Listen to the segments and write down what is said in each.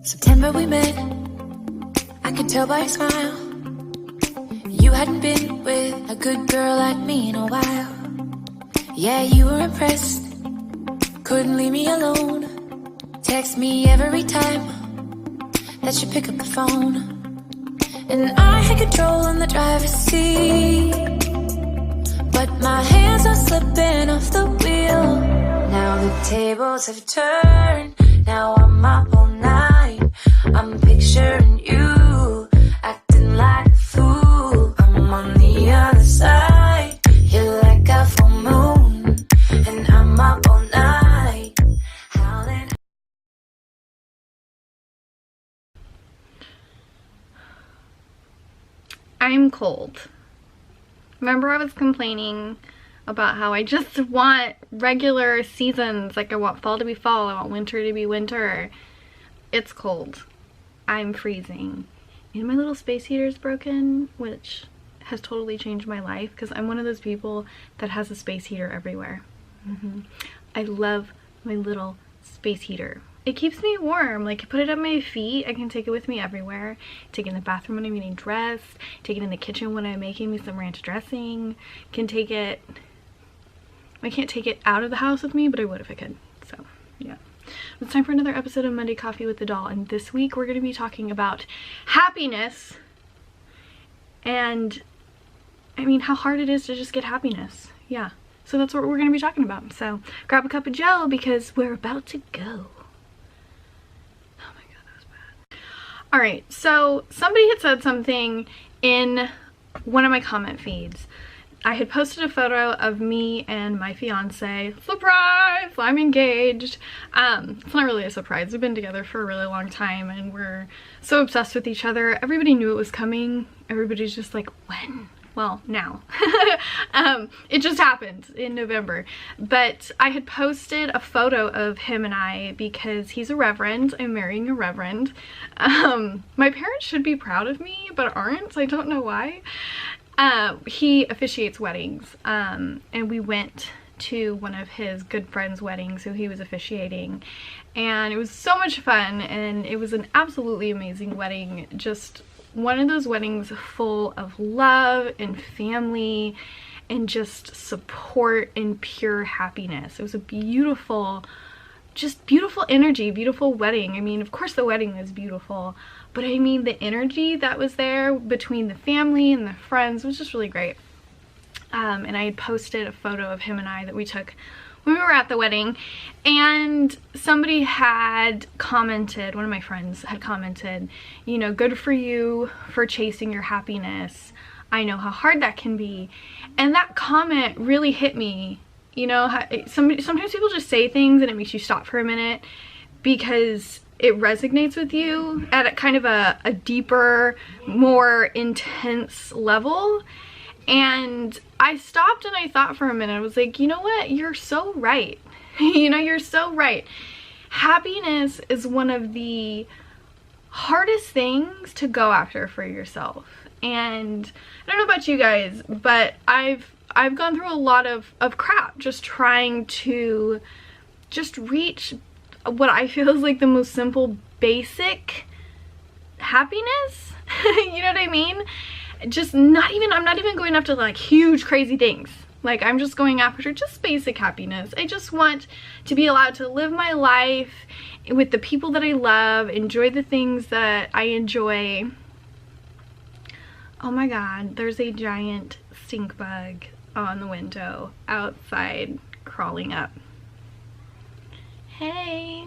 September we met, I could tell by your smile. You hadn't been with a good girl like me in a while. Yeah, you were impressed, couldn't leave me alone. Text me every time that you pick up the phone. And I had control in the driver's seat, but my hands are slipping off the wheel. Now the tables have turned, now I'm up all night. I'm picturing you, acting like a fool. I'm on the other side, you're like a full moon, and I'm up all night, howling. I'm cold. Remember I was complaining about how I just want regular seasons, like I want fall to be fall, I want winter to be winter. It's cold. I'm freezing. And my little space heater is broken, which has totally changed my life because I'm one of those people that has a space heater everywhere. I love my little space heater. It keeps me warm. Like, I put it at my feet, I can take it with me everywhere. Take it in the bathroom when I'm getting dressed, take it in the kitchen when I'm making me some ranch dressing, can take it, I can't take it out of the house with me, but I would if I could. So yeah, it's time for another episode of Monday Coffee with the Doll, and this week we're going to be talking about happiness and I mean how hard it is to just get happiness. Yeah, so that's what we're going to be talking about. So grab a cup of Joe because we're about to go. Alright, so somebody had said something in one of my comment feeds. I had posted a photo of me and my fiance. Surprise! I'm engaged. It's not really a surprise. We've been together for a really long time and we're so obsessed with each other. Everybody knew it was coming. Everybody's just like, when? Well, now. It just happened in November. But I had posted a photo of him and I because he's a reverend. I'm marrying a reverend. My parents should be proud of me, but aren't. I don't know why. He officiates weddings. And we went to one of his good friends' weddings who he was officiating. And it was so much fun. And it was an absolutely amazing wedding. Just one of those weddings full of love and family and just support and pure happiness. It was a beautiful, just beautiful energy, beautiful wedding. I mean, of course the wedding was beautiful, but I mean the energy that was there between the family and the friends was just really great. And I had posted a photo of him and I that we took when we were at the wedding, and somebody had commented, one of my friends had commented, you know, good for you for chasing your happiness. I know how hard that can be. And that comment really hit me. You know, sometimes people just say things and it makes you stop for a minute because it resonates with you at a kind of a deeper, more intense level. And I stopped and I thought for a minute. I was like, you know what? You're so right. You know, you're so right. Happiness is one of the hardest things to go after for yourself. And I don't know about you guys, but I've gone through a lot of crap just trying to just reach what I feel is like the most simple, basic happiness. You know what I mean? Just I'm not even going after like huge crazy things. Like, I'm just going after just basic happiness. I just want to be allowed to live my life with the people that I love, enjoy the things that I enjoy. Oh my god, there's a giant stink bug on the window outside crawling up. Hey,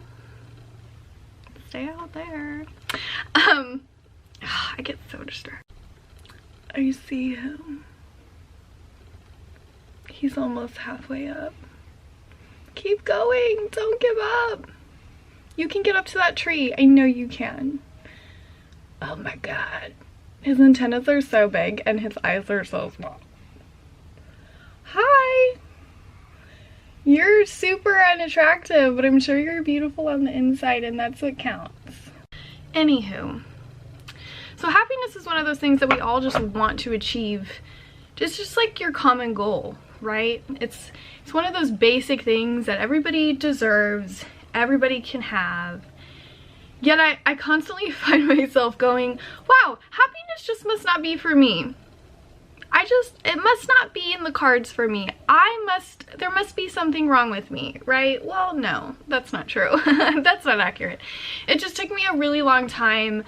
stay out there. I get so distracted. I see him. He's almost halfway up. Keep going, don't give up. You can get up to that tree, I know you can. Oh my god. His antennas are so big and his eyes are so small. Hi! You're super unattractive, but I'm sure you're beautiful on the inside and that's what counts. Anywho. So happiness is one of those things that we all just want to achieve. Just like your common goal, right? It's one of those basic things that everybody deserves, everybody can have. Yet I constantly find myself going, wow, happiness just must not be for me. It must not be in the cards for me. There must be something wrong with me, right? Well, no, that's not true. That's not accurate. It just took me a really long time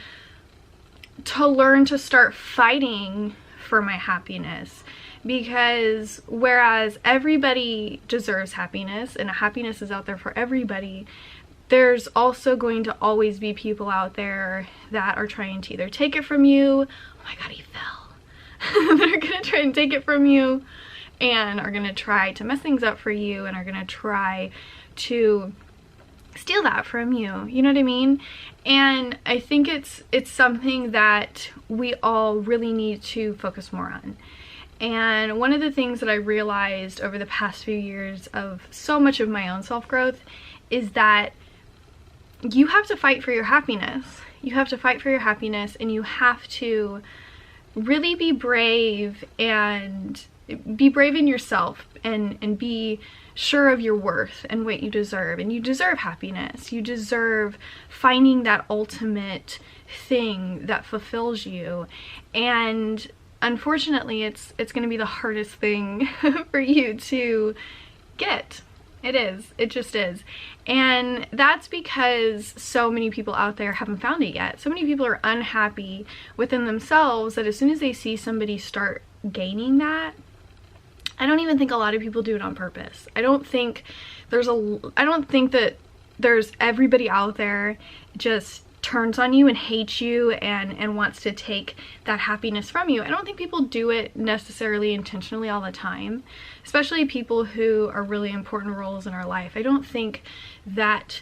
to learn to start fighting for my happiness, because whereas everybody deserves happiness and happiness is out there for everybody, there's also going to always be people out there that are trying to either take it from you, oh my god, he fell, they're gonna try and take it from you and are gonna try to mess things up for you and are gonna try to steal that from you, you know what I mean? And I think it's something that we all really need to focus more on. And one of the things that I realized over the past few years of so much of my own self-growth is that you have to fight for your happiness. You have to fight for your happiness, and you have to really be brave and be brave in yourself and be sure of your worth and what you deserve. And you deserve happiness. You deserve finding that ultimate thing that fulfills you. And unfortunately, it's going to be the hardest thing for you to get. It is. It just is. And that's because so many people out there haven't found it yet. So many people are unhappy within themselves that as soon as they see somebody start gaining that, I don't even think a lot of people do it on purpose. I don't think that there's everybody out there just turns on you and hates you and wants to take that happiness from you. I don't think people do it necessarily intentionally all the time, especially people who are really important roles in our life. I don't think that,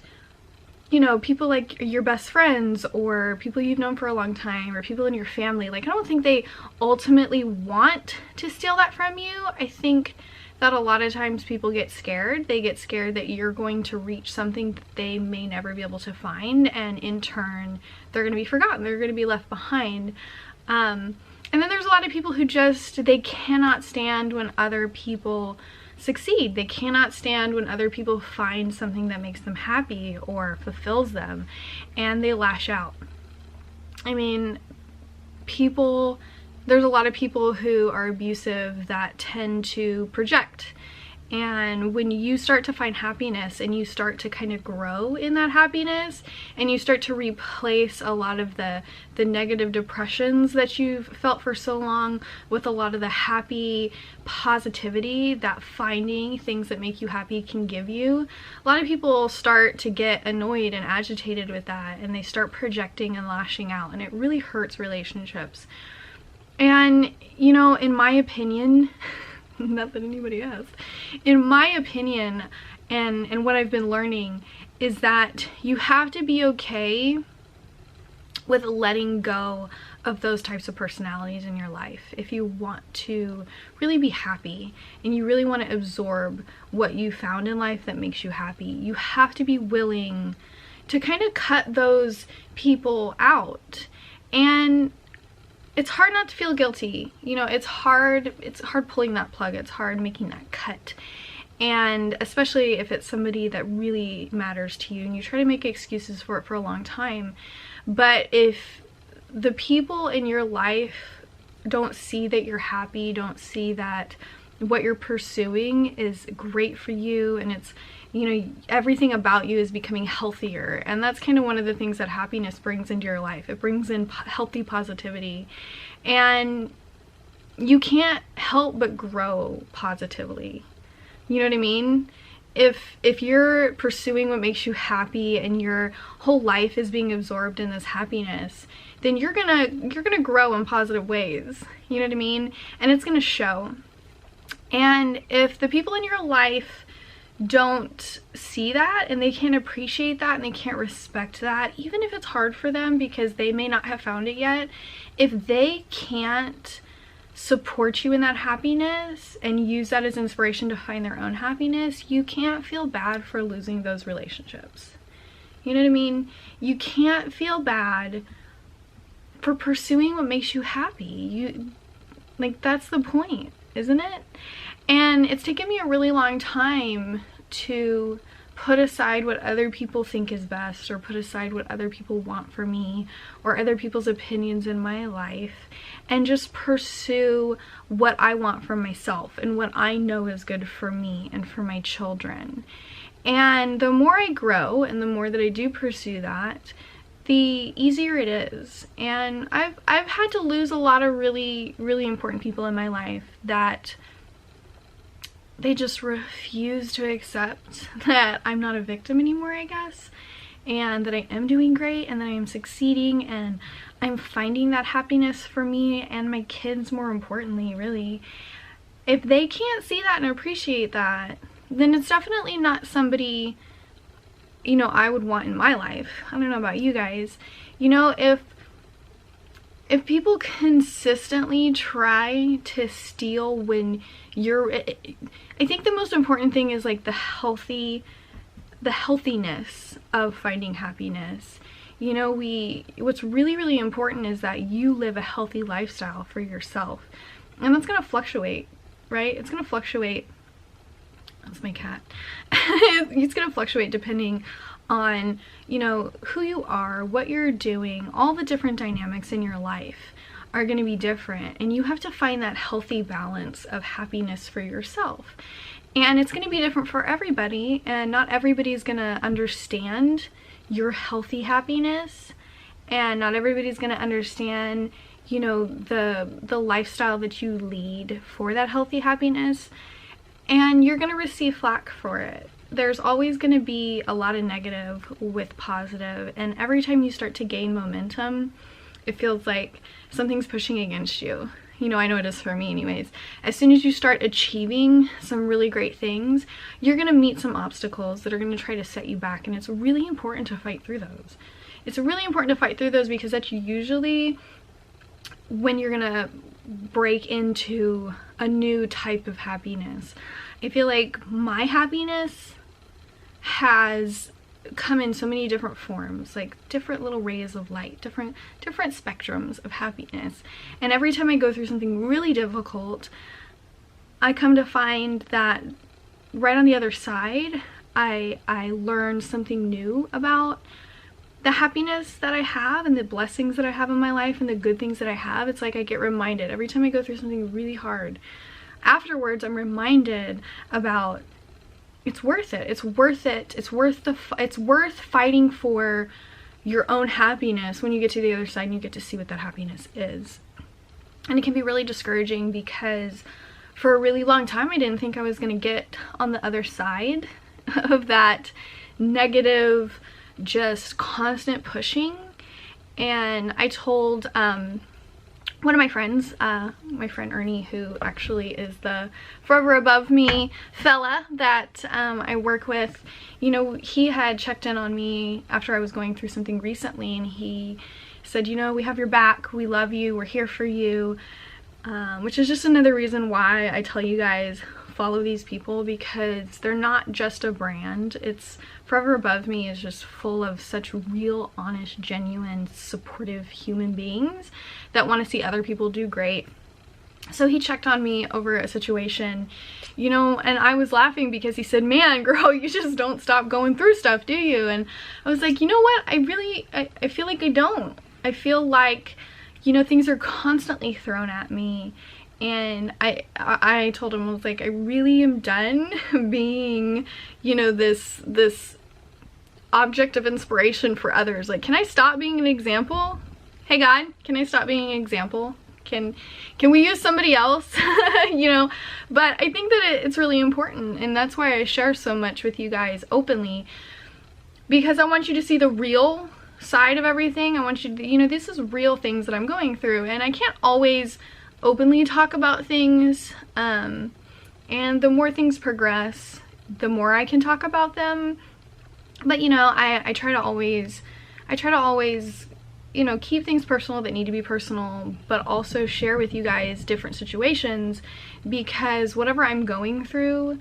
you know, people like your best friends or people you've known for a long time or people in your family, like, I don't think they ultimately want to steal that from you. I think that a lot of times people get scared. They get scared that you're going to reach something that they may never be able to find, and in turn they're going to be forgotten, they're going to be left behind. And then there's a lot of people who they cannot stand when other people succeed. They cannot stand when other people find something that makes them happy or fulfills them, and they lash out. I mean, there's a lot of people who are abusive that tend to project. And when you start to find happiness and you start to kind of grow in that happiness and you start to replace a lot of the negative depressions that you've felt for so long with a lot of the happy positivity that finding things that make you happy can give you, a lot of people start to get annoyed and agitated with that, and they start projecting and lashing out, and it really hurts relationships. And, you know, in my opinion, not that anybody asked, in my opinion, and what I've been learning is that you have to be okay with letting go of those types of personalities in your life if you want to really be happy and you really want to absorb what you found in life that makes you happy. You have to be willing to kind of cut those people out. And it's hard not to feel guilty. You know, it's hard pulling that plug. It's hard making that cut. And especially if it's somebody that really matters to you and you try to make excuses for it for a long time. But if the people in your life don't see that you're happy, don't see that what you're pursuing is great for you, and it's, you know, everything about you is becoming healthier. And that's kind of one of the things that happiness brings into your life. It brings in healthy positivity, and you can't help but grow positively. You know what I mean? If you're pursuing what makes you happy and your whole life is being absorbed in this happiness, then you're gonna grow in positive ways. You know what I mean? And it's gonna show. And if the people in your life don't see that and they can't appreciate that and they can't respect that, even if it's hard for them because they may not have found it yet, if they can't support you in that happiness and use that as inspiration to find their own happiness, you can't feel bad for losing those relationships. You know what I mean? You can't feel bad for pursuing what makes you happy. That's the point, isn't it? And it's taken me a really long time to put aside what other people think is best, or put aside what other people want for me, or other people's opinions in my life, and just pursue what I want for myself and what I know is good for me and for my children. And the more I grow and the more that I do pursue that, the easier it is. And I've had to lose a lot of really, really important people in my life that they just refuse to accept that I'm not a victim anymore, I guess, and that I am doing great, and that I am succeeding, and I'm finding that happiness for me and my kids, more importantly, really. If they can't see that and appreciate that, then it's definitely not somebody, you know, I would want in my life. I don't know about you guys. You know, if people consistently try to steal when you're, I think the most important thing is like the healthiness of finding happiness. You know, what's really, really important is that you live a healthy lifestyle for yourself. And that's going to fluctuate, right? It's going to fluctuate. That's my cat. It's going to fluctuate depending on, you know, who you are, what you're doing. All the different dynamics in your life are going to be different, and you have to find that healthy balance of happiness for yourself. And it's going to be different for everybody, and not everybody's going to understand your healthy happiness, and not everybody's going to understand, you know, the lifestyle that you lead for that healthy happiness, and you're going to receive flack for it. There's always going to be a lot of negative with positive, and every time you start to gain momentum, it feels like something's pushing against you. You know, I know it is for me anyways. As soon as you start achieving some really great things, you're going to meet some obstacles that are going to try to set you back, and it's really important to fight through those. It's really important to fight through those, because that's usually when you're going to break into a new type of happiness. I feel like my happiness has come in so many different forms, like different little rays of light, different spectrums of happiness. And every time I go through something really difficult, I come to find that right on the other side, I learn something new about the happiness that I have and the blessings that I have in my life and the good things that I have. It's like I get reminded every time I go through something really hard. Afterwards, I'm reminded about it's worth it. It's worth it. It's worth fighting for your own happiness when you get to the other side and you get to see what that happiness is. And it can be really discouraging, because for a really long time I didn't think I was going to get on the other side of that negative, just constant pushing. And I told one of my friends, my friend Ernie, who actually is the forever above me fella that I work with, you know, he had checked in on me after I was going through something recently, and he said, you know, we have your back, we love you, we're here for you, which is just another reason why I tell you guys, follow these people, because they're not just a brand. It's Forever Above Me is just full of such real, honest, genuine, supportive human beings that want to see other people do great. So he checked on me over a situation, you know, and I was laughing because he said, man, girl, you just don't stop going through stuff, do you? And I was like, you know what? I feel like I don't. I feel like, you know, things are constantly thrown at me. And I told him, I was like, I really am done being, you know, this object of inspiration for others. Like, can I stop being an example? Hey God, can I stop being an example? Can we use somebody else? You know, but I think that it's really important, and that's why I share so much with you guys openly, because I want you to see the real side of everything. I want you to, you know, this is real things that I'm going through, and I can't always openly talk about things, and the more things progress, the more I can talk about them. But you know, I try to always, you know, keep things personal that need to be personal, but also share with you guys different situations, because whatever I'm going through,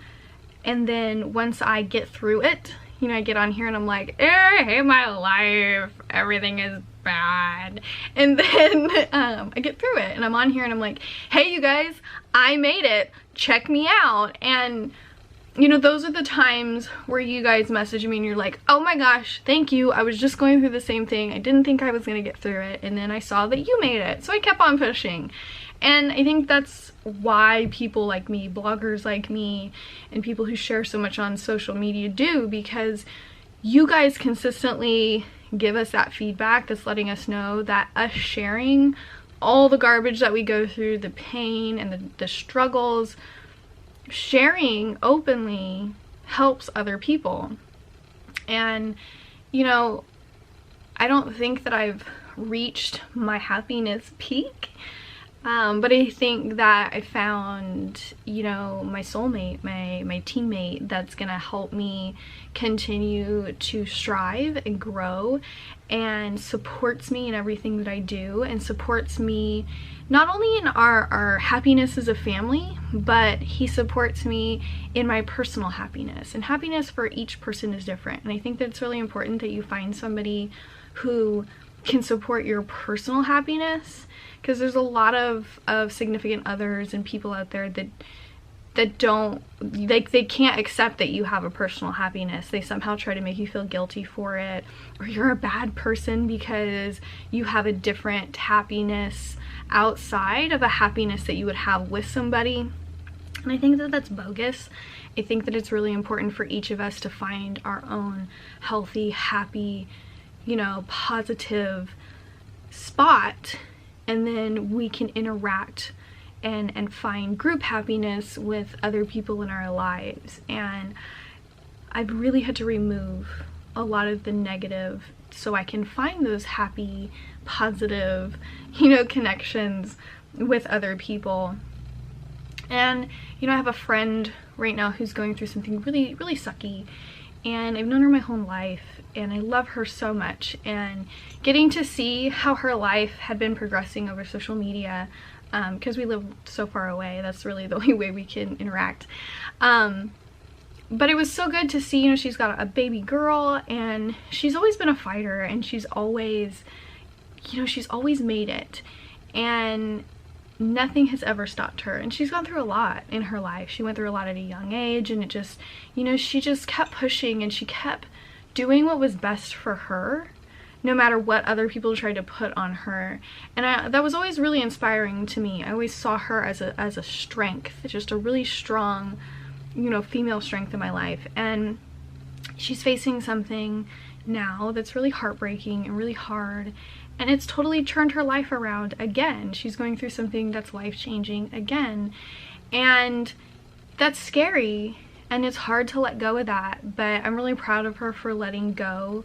and then once I get through it, you know, I get on here and I'm like, I hate my life, everything is bad, and then I get through it and I'm on here and I'm like, hey you guys, I made it, check me out. And you know, those are the times where you guys message me and you're like, oh my gosh, thank you, I was just going through the same thing, I didn't think I was gonna get through it, and then I saw that you made it, so I kept on pushing. And I think that's why people like me, bloggers like me, and people who share so much on social media do, because you guys consistently give us that feedback that's letting us know that us sharing all the garbage that we go through, the pain and the struggles, sharing openly helps other people. And, you know, I don't think that I've reached my happiness peak. But I think that I found, you know, my soulmate, my teammate that's gonna help me continue to strive and grow, and supports me in everything that I do, and supports me not only in our happiness as a family, but he supports me in my personal happiness. And happiness for each person is different. And I think that it's really important that you find somebody who can support your personal happiness, because there's a lot of significant others and people out there that don't, like, they can't accept that you have a personal happiness. They somehow try to make you feel guilty for it, or you're a bad person because you have a different happiness outside of a happiness that you would have with somebody. And I think that that's bogus. I think that it's really important for each of us to find our own healthy, happy, you know, positive spot, and then we can interact and find group happiness with other people in our lives. And I've really had to remove a lot of the negative so I can find those happy, positive, you know, connections with other people. And, you know, I have a friend right now who's going through something really, really sucky, and I've known her my whole life, and I love her so much. And getting to see how her life had been progressing over social media, because we live so far away, that's really the only way we can interact. But it was so good to see, you know, she's got a baby girl, and she's always been a fighter, and she's always, you know, she's always made it, and nothing has ever stopped her. And she's gone through a lot in her life. She went through a lot at a young age, and it just, you know, she just kept pushing, and she kept doing what was best for her, no matter what other people tried to put on her. And that was always really inspiring to me. I always saw her as a strength, just a really strong, you know, female strength in my life. And she's facing something now that's really heartbreaking and really hard, and it's totally turned her life around again. She's going through something that's life-changing again, and that's scary, and it's hard to let go of that. But I'm really proud of her for letting go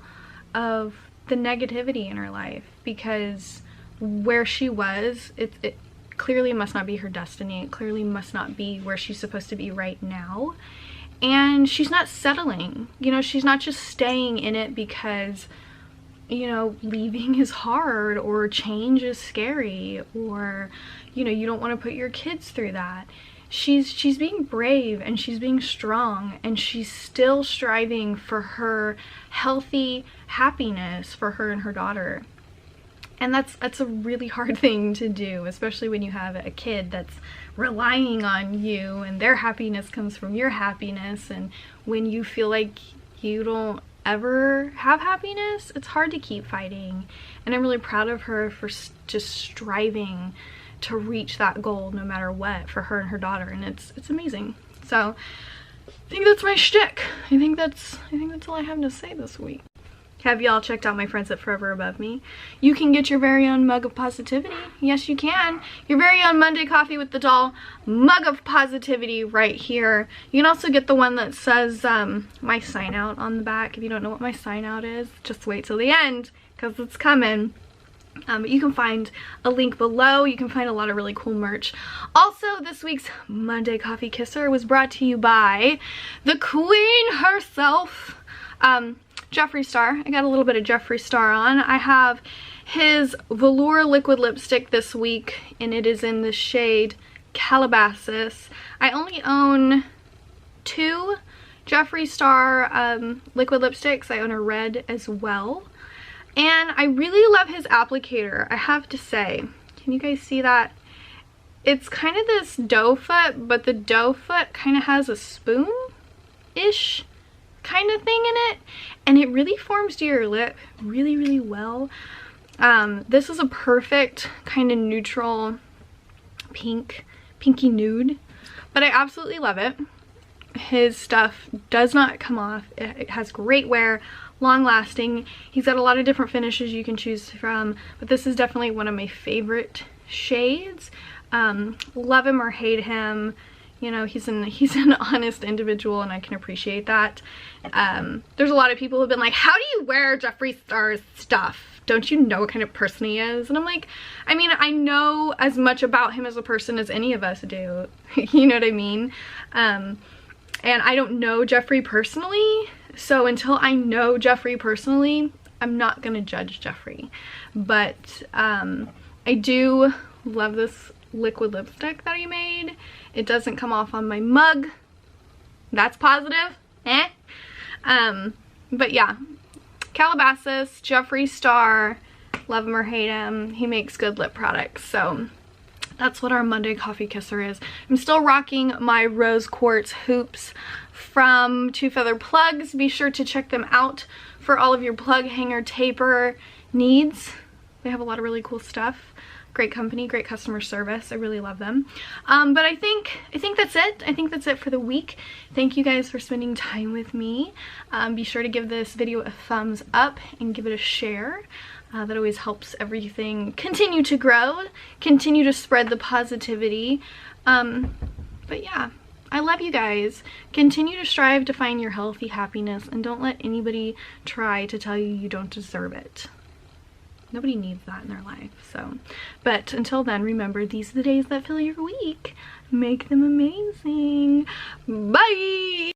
of the negativity in her life, because where she was, it clearly must not be her destiny. It clearly must not be where she's supposed to be right now. And she's not settling. You know, she's not just staying in it because, you know, leaving is hard, or change is scary, or, you know, you don't want to put your kids through that. She's being brave, and she's being strong, and she's still striving for her healthy happiness for her and her daughter. And that's a really hard thing to do, especially when you have a kid that's relying on you, and their happiness comes from your happiness. And when you feel like you don't ever have happiness, it's hard to keep fighting. And I'm really proud of her for just striving to reach that goal no matter what for her and her daughter, and it's amazing. So I think that's my shtick. I think that's all I have to say this week. Have y'all checked out my friends at Forever Above Me? You can get your very own mug of positivity. Yes, you can. Your very own Monday Coffee with the Doll mug of positivity right here. You can also get the one that says my sign out on the back. If you don't know what my sign out is, just wait till the end, because it's coming. But you can find a link below. You can find a lot of really cool merch. Also, this week's Monday Coffee Kisser was brought to you by the queen herself, Jeffree Star. I got a little bit of Jeffree Star on. I have his Velour liquid lipstick this week, and it is in the shade Calabasas. I only own 2 Jeffree Star liquid lipsticks. I own a red as well. And I really love his applicator, I have to say. Can you guys see that? It's kind of this doe foot, but the doe foot kind of has a spoon. ish kind of thing in it, and it really forms to your lip really, really well. This is a perfect kind of neutral pinky nude, but I absolutely love it. His stuff does not come off. It has great wear, long lasting. He's got a lot of different finishes you can choose from, but this is definitely one of my favorite shades. Love him or hate him, you know, he's an honest individual, and I can appreciate that. There's a lot of people who've been like, how do you wear Jeffree Star's stuff? Don't you know what kind of person he is? And I'm like, I mean, I know as much about him as a person as any of us do. You know what I mean? And I don't know Jeffree personally, so until I know Jeffree personally, I'm not gonna judge Jeffree. But I do love this liquid lipstick that he made. It doesn't come off on my mug. That's positive. But yeah, Calabasas, Jeffree Star, love him or hate him, he makes good lip products. So that's what our Monday coffee kisser is. I'm still rocking my rose quartz hoops from Two Feather Plugs. Be sure to check them out for all of your plug hanger taper needs. They have a lot of really cool stuff. Great company, great customer service. I really love them. But I think that's it. I think that's it for the week. Thank you guys for spending time with me. Be sure to give this video a thumbs up and give it a share. That always helps everything continue to grow, continue to spread the positivity. But yeah, I love you guys. Continue to strive to find your healthy happiness, and don't let anybody try to tell you you don't deserve it. Nobody needs that in their life. So, but until then, remember, these are the days that fill your week. Make them amazing. Bye!